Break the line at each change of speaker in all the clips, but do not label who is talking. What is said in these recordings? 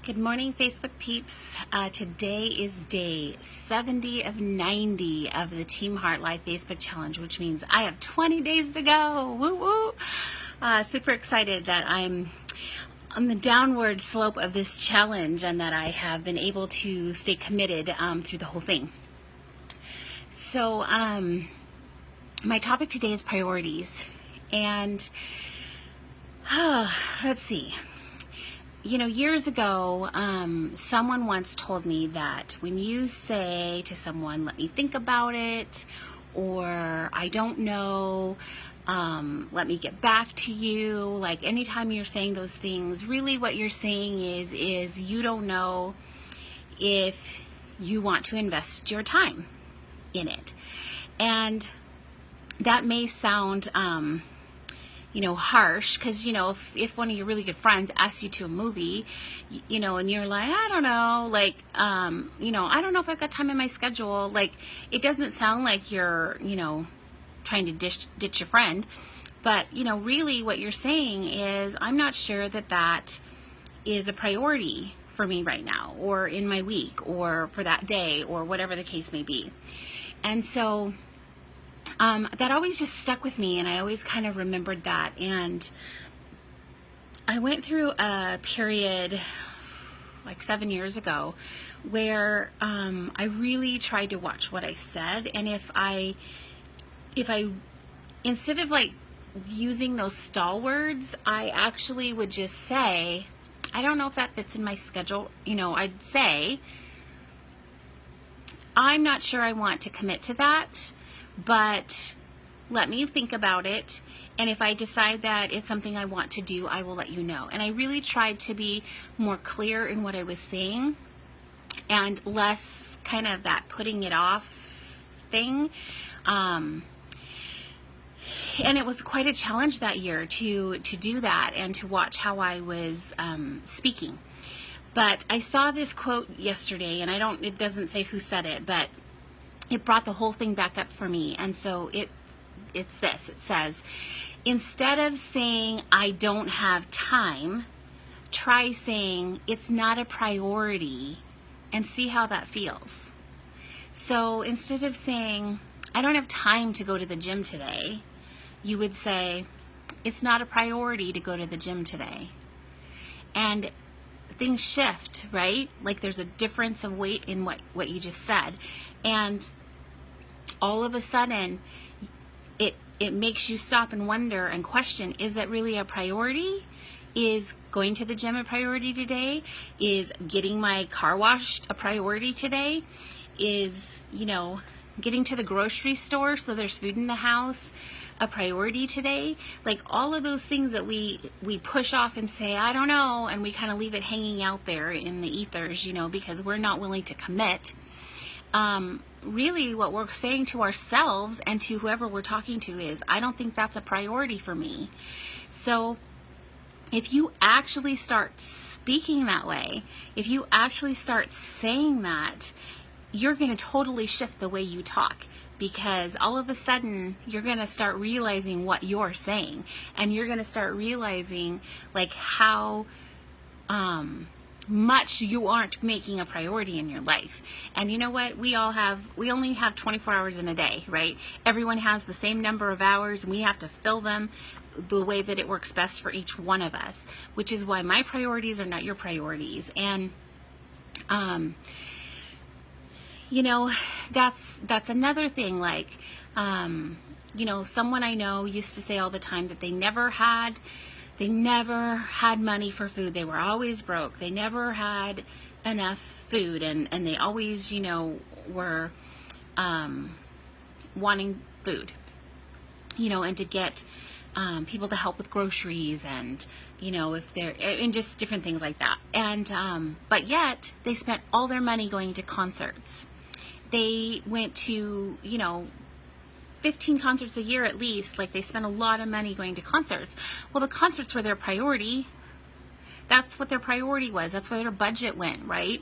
Good morning, Facebook peeps. Today is day 70 of 90 of the Team Heart Life Facebook Challenge, which means I have 20 days to go. Woo woo! Super excited that I'm on the downward slope of this challenge and that I have been able to stay committed through the whole thing. So, my topic today is priorities. And let's see. Years ago, someone once told me that when you say to someone, let me think about it, or I don't know, let me get back to you, like anytime you're saying those things, really what you're saying is you don't know if you want to invest your time in it. And that may sound harsh, because, if one of your really good friends asks you to a movie, and you're like, I don't know, I don't know if I've got time in my schedule, it doesn't sound like you're, trying to ditch your friend, but, really what you're saying is, I'm not sure that is a priority for me right now, or in my week, or for that day, or whatever the case may be. And so that always just stuck with me, and I always kind of remembered that. And I went through a period like 7 years ago where I really tried to watch what I said, and if I instead of using those stall words, I actually would just say, I don't know if that fits in my schedule. I'd say, I'm not sure I want to commit to that, but let me think about it, and if I decide that it's something I want to do, I will let you know. And I really tried to be more clear in what I was saying, and less kind of that putting it off thing. And it was quite a challenge that year to do that, and to watch how I was speaking. But I saw this quote yesterday, and it doesn't say who said it, but it brought the whole thing back up for me. And so it's this. It says, instead of saying, I don't have time, try saying, it's not a priority, and see how that feels. So instead of saying, I don't have time to go to the gym today, you would say, it's not a priority to go to the gym today. And things shift, right? There's a difference of weight in what you just said. And all of a sudden, it makes you stop and wonder and question, is that really a priority? Is going to the gym a priority today? Is getting my car washed a priority today? Is, getting to the grocery store so there's food in the house a priority today? All of those things that we push off and say, I don't know, and we kind of leave it hanging out there in the ethers, because we're not willing to commit. Really what we're saying to ourselves and to whoever we're talking to is, I don't think that's a priority for me. So if you actually start speaking that way, if you actually start saying that, you're going to totally shift the way you talk, because all of a sudden you're going to start realizing what you're saying, and you're going to start realizing how much you aren't making a priority in your life. And you know what? We only have 24 hours in a day, right? Everyone has the same number of hours, and we have to fill them the way that it works best for each one of us, which is why my priorities are not your priorities. And that's another thing. Someone I know used to say all the time that they never had money for food. They were always broke. They never had enough food, and they always, were wanting food, and to get people to help with groceries, and, if they're, and just different things like that. And, but yet they spent all their money going to concerts. They went to, 15 concerts a year at least. They spent a lot of money going to concerts. Well, the concerts were their priority. That's what their priority was. That's where their budget went, right?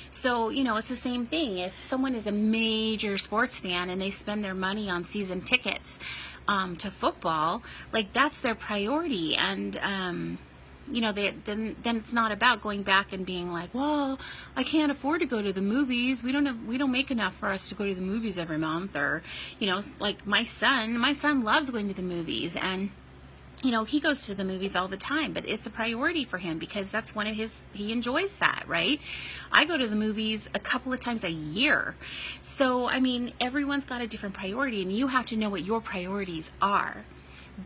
So, it's the same thing. If someone is a major sports fan and they spend their money on season tickets to football, that's their priority. And then it's not about going back and being like, well, I can't afford to go to the movies. We don't make enough for us to go to the movies every month. Or, like my son loves going to the movies, and he goes to the movies all the time, but it's a priority for him because that's one of he enjoys that, right? I go to the movies a couple of times a year. So, everyone's got a different priority, and you have to know what your priorities are.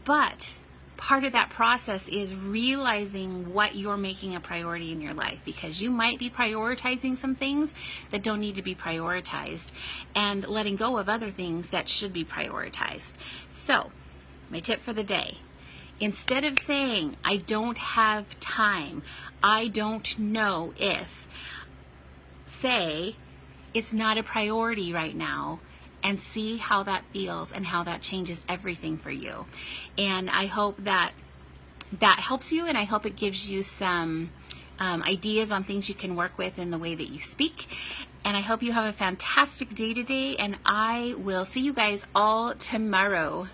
But part of that process is realizing what you're making a priority in your life, because you might be prioritizing some things that don't need to be prioritized and letting go of other things that should be prioritized. So, my tip for the day: instead of saying, I don't have time, I don't know if, say, it's not a priority right now, and see how that feels and how that changes everything for you. And I hope that helps you, and I hope it gives you some ideas on things you can work with in the way that you speak. And I hope you have a fantastic day today, and I will see you guys all tomorrow.